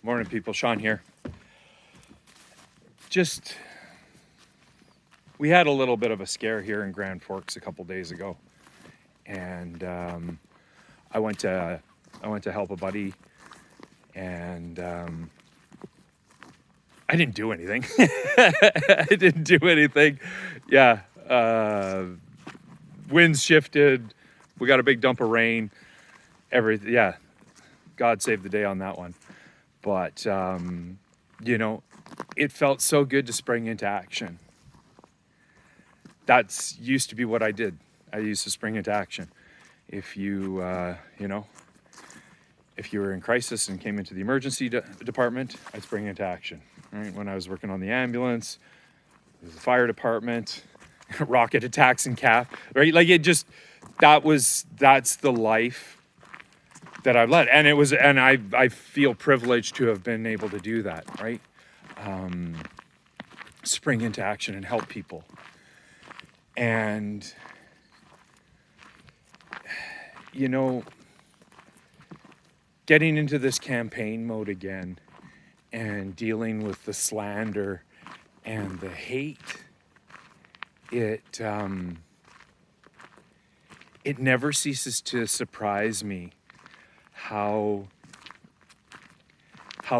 Morning, people. Sean here. We had a little bit of a scare here in Grand Forks a couple days ago, and I went to help a buddy, and I didn't do anything. I didn't do anything. Yeah, winds shifted. We got a big dump of rain. Yeah, God saved the day on that one. But it felt so good to spring into action. That's used to be what I did. I used to spring into action. If you, if you were in crisis and came into the emergency department, I'd spring into action. Right? When I was working on the ambulance, the fire department, rocket attacks and CAF, right? Like that's the life that I've led. And I feel privileged to have been able to do that, right? Spring into action and help people. And, getting into this campaign mode again and dealing with the slander and the hate, it never ceases to surprise me how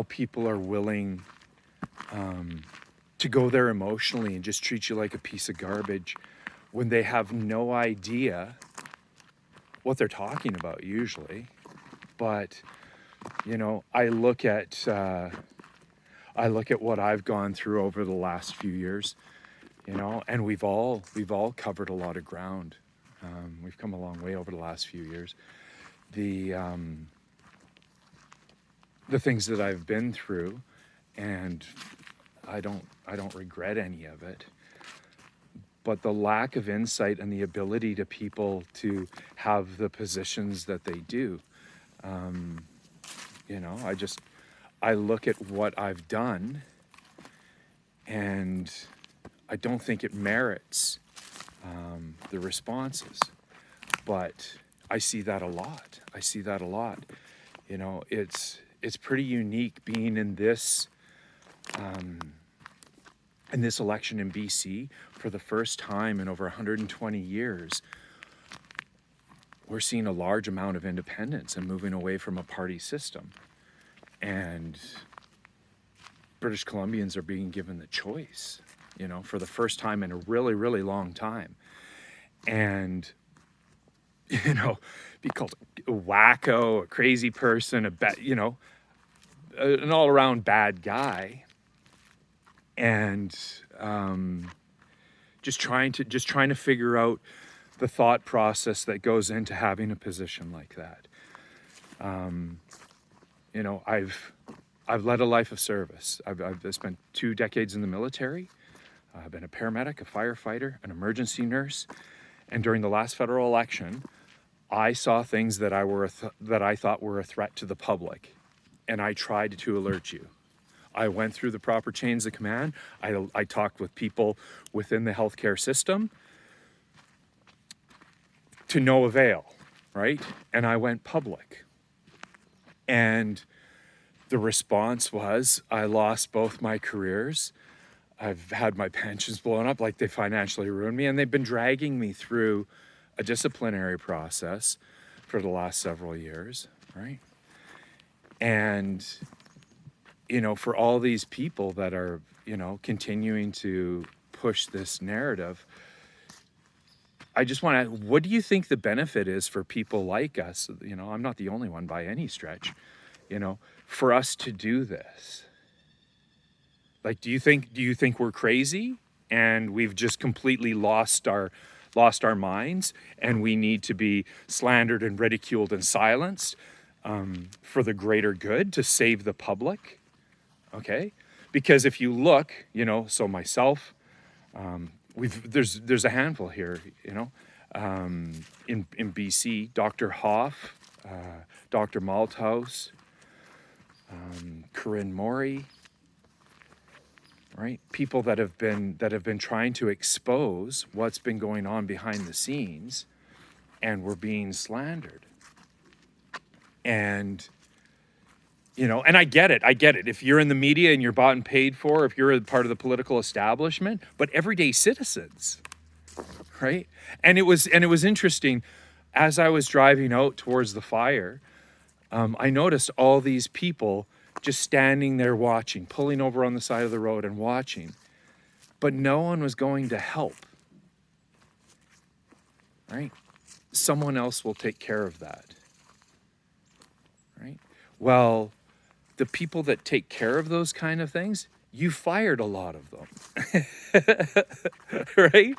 people are willing to go there emotionally and just treat you like a piece of garbage when they have no idea what they're talking about usually. But I look at what I've gone through over the last few years, and we've all covered a lot of ground. We've come a long way over the last few years. The things that I've been through, and I don't regret any of it. But the lack of insight and the ability to people to have the positions that they do, I look at what I've done, and I don't think it merits the responses. But I see that a lot. It's pretty unique being in this election in BC for the first time in over 120 years. We're seeing a large amount of independence and moving away from a party system. And British Columbians are being given the choice, for the first time in a really, really long time. And, be called a wacko, a crazy person, an all-around bad guy. And just trying to figure out the thought process that goes into having a position like that. I've led a life of service. I've spent 2 decades in the military. I've been a paramedic, a firefighter, an emergency nurse, and during the last federal election, I saw things that I thought were a threat to the public, and I tried to alert you. I went through the proper chains of command. I talked with people within the healthcare system to no avail, right? And I went public. And the response was, I lost both my careers. I've had my pensions blown up, like they financially ruined me, and they've been dragging me through a disciplinary process for the last several years, right? And, for all these people that are, continuing to push this narrative, I just want to, what do you think the benefit is for people like us? I'm not the only one by any stretch, for us to do this. Like, do you think we're crazy and we've just completely lost our minds and we need to be slandered and ridiculed and silenced for the greater good to save the public? Okay. Because if you look, so myself, there's a handful here, in BC, Dr. Hoff, Dr. Malthouse, Corinne Morey, right? People that have been trying to expose what's been going on behind the scenes, and we're being slandered. And And I get it. If you're in the media and you're bought and paid for, if you're a part of the political establishment, but everyday citizens, right? And it was interesting as I was driving out towards the fire. I noticed all these people just standing there watching, pulling over on the side of the road and watching, but no one was going to help, right? Someone else will take care of that, right? Well, the people that take care of those kind of things, you fired a lot of them, right?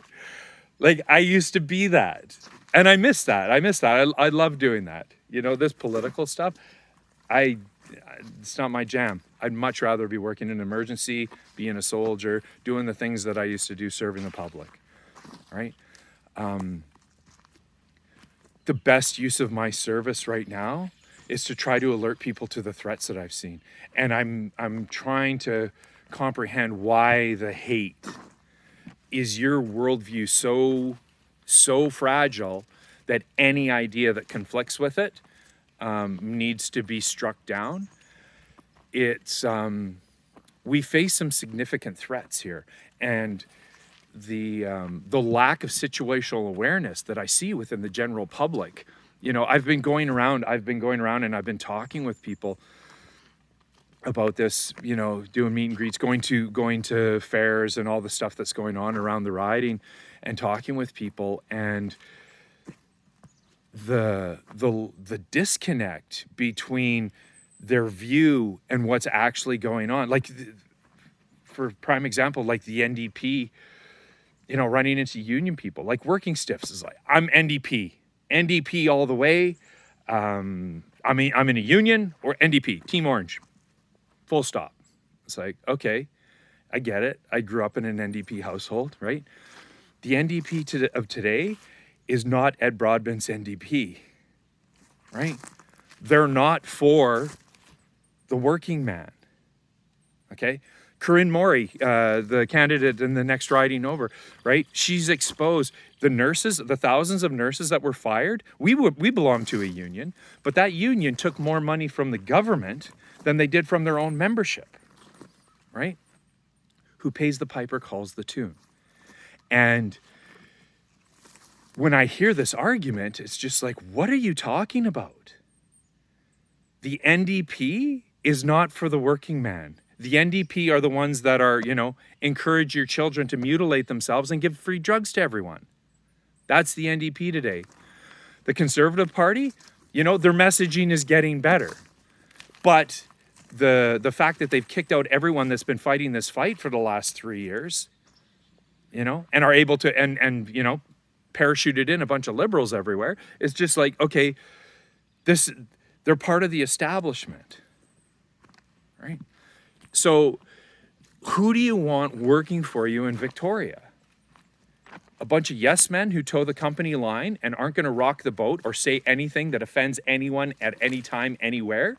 Like I used to be that, and I miss that. I love doing that. This political stuff, it's not my jam. I'd much rather be working in emergency, being a soldier, doing the things that I used to do, serving the public, right? The best use of my service right now is to try to alert people to the threats that I've seen. And I'm trying to comprehend why the hate. Is your worldview so fragile that any idea that conflicts with it needs to be struck down? We face some significant threats here, and the lack of situational awareness that I see within the general public. I've been going around and I've been talking with people about this, doing meet and greets, going to fairs and all the stuff that's going on around the riding, and talking with people, and the disconnect between their view and what's actually going on. Like, for prime example, like the NDP, running into union people, like working stiffs is like, I'm NDP all the way. I'm in a union, or NDP, Team Orange, full stop. It's like, okay, I get it. I grew up in an NDP household, right? The NDP of today is not Ed Broadbent's NDP, right? They're not for the working man, okay? Corinne Maury, the candidate in the next riding over, right? She's exposed the nurses, the thousands of nurses that were fired. We belong to a union, but that union took more money from the government than they did from their own membership, right? Who pays the piper calls the tune. And when I hear this argument, it's just like, what are you talking about? The NDP is not for the working man. The NDP are the ones that are, encourage your children to mutilate themselves and give free drugs to everyone. That's the NDP today. The Conservative Party, their messaging is getting better. But the fact that they've kicked out everyone that's been fighting this fight for the last 3 years, and are able to, and parachuted in a bunch of liberals everywhere, is just like, okay, they're part of the establishment, right? So who do you want working for you in Victoria? A bunch of yes men who toe the company line and aren't going to rock the boat or say anything that offends anyone at any time, anywhere?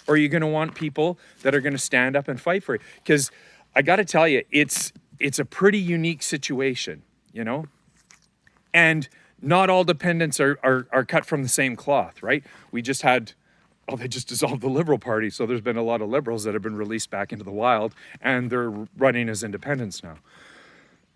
Or are you going to want people that are going to stand up and fight for it? Because I got to tell you, it's a pretty unique situation, And not all dependents are cut from the same cloth, right? We just had, they just dissolved the Liberal Party, so there's been a lot of Liberals that have been released back into the wild, and they're running as independents now,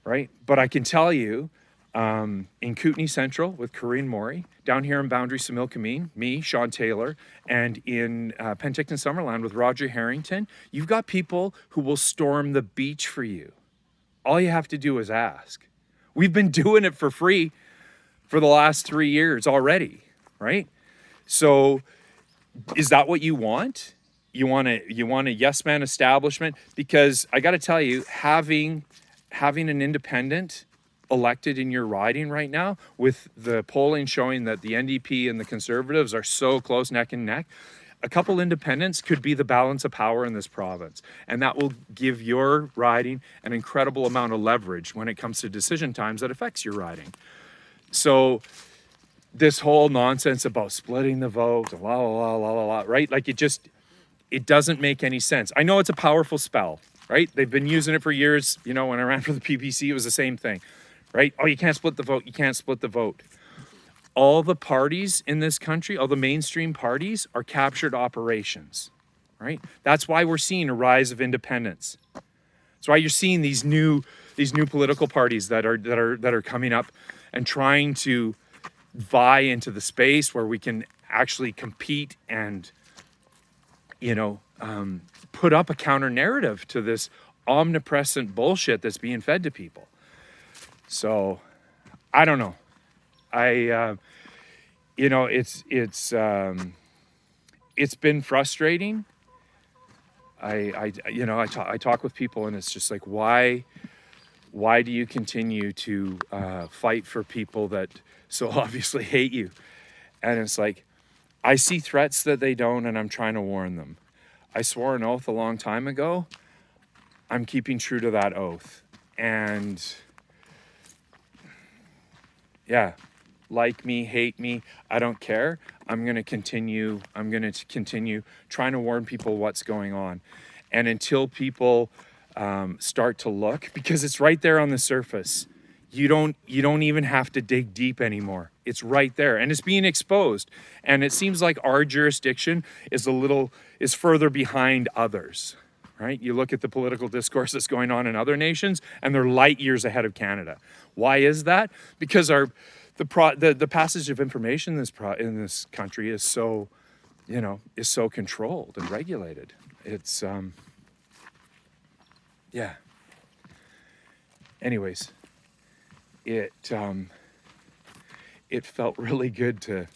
right? But I can tell you, in Kootenay Central with Corinne Maury, down here in Boundary Similkameen, me, Sean Taylor, and in Penticton Summerland with Roger Harrington, you've got people who will storm the beach for you. All you have to do is ask. We've been doing it for free for the last 3 years already, right? So is that what you want? You want a yes man establishment? Because I got to tell you, having an independent elected in your riding right now, with the polling showing that the NDP and the Conservatives are so close, neck and neck, a couple independents could be the balance of power in this province. And that will give your riding an incredible amount of leverage when it comes to decision times that affects your riding. So this whole nonsense about splitting the vote, la, la, la, la, la, right? Like it doesn't make any sense. I know it's a powerful spell, right? They've been using it for years. When I ran for the PPC, it was the same thing, right? Oh, you can't split the vote. You can't split the vote. All the parties in this country, all the mainstream parties, are captured operations. right? That's why we're seeing a rise of independence. That's why you're seeing these new political parties that are coming up and trying to vie into the space where we can actually compete and, you know, put up a counter narrative to this omnipresent bullshit that's being fed to people. So I don't know. You know, it's been frustrating. I talk with people, and it's just like, why do you continue to fight for people that so obviously hate you? And it's like, I see threats that they don't, and I'm trying to warn them. I swore an oath a long time ago. I'm keeping true to that oath. And yeah, like me, hate me, I don't care. I'm going to continue trying to warn people what's going on. And until people start to look, because it's right there on the surface. You don't even have to dig deep anymore. It's right there, and it's being exposed. And it seems like our jurisdiction is further behind others, right? You look at the political discourse that's going on in other nations, and they're light years ahead of Canada. Why is that? Because the passage of information in this country is so, is so controlled and regulated. It's yeah. Anyways, it felt really good to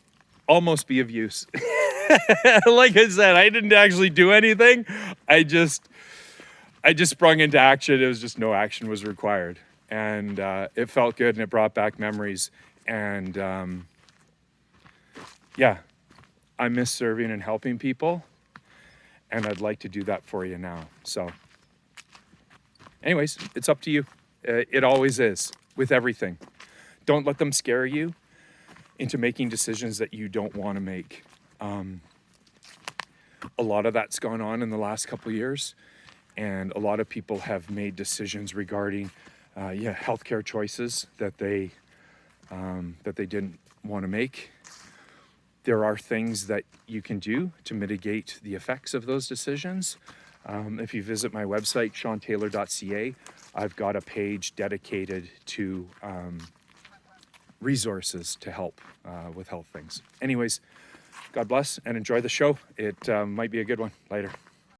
almost be of use. Like I said, I didn't actually do anything. I just sprung into action. It was just no action was required. And it felt good, and it brought back memories. And yeah, I miss serving and helping people. And I'd like to do that for you now. So anyways, it's up to you. It always is with everything. Don't let them scare you into making decisions that you don't want to make. A lot of that's gone on in the last couple of years, and a lot of people have made decisions regarding healthcare choices that they didn't want to make. There are things that you can do to mitigate the effects of those decisions. If you visit my website, seantaylor.ca, I've got a page dedicated to resources to help with health things. Anyways, God bless and enjoy the show. It might be a good one. Later.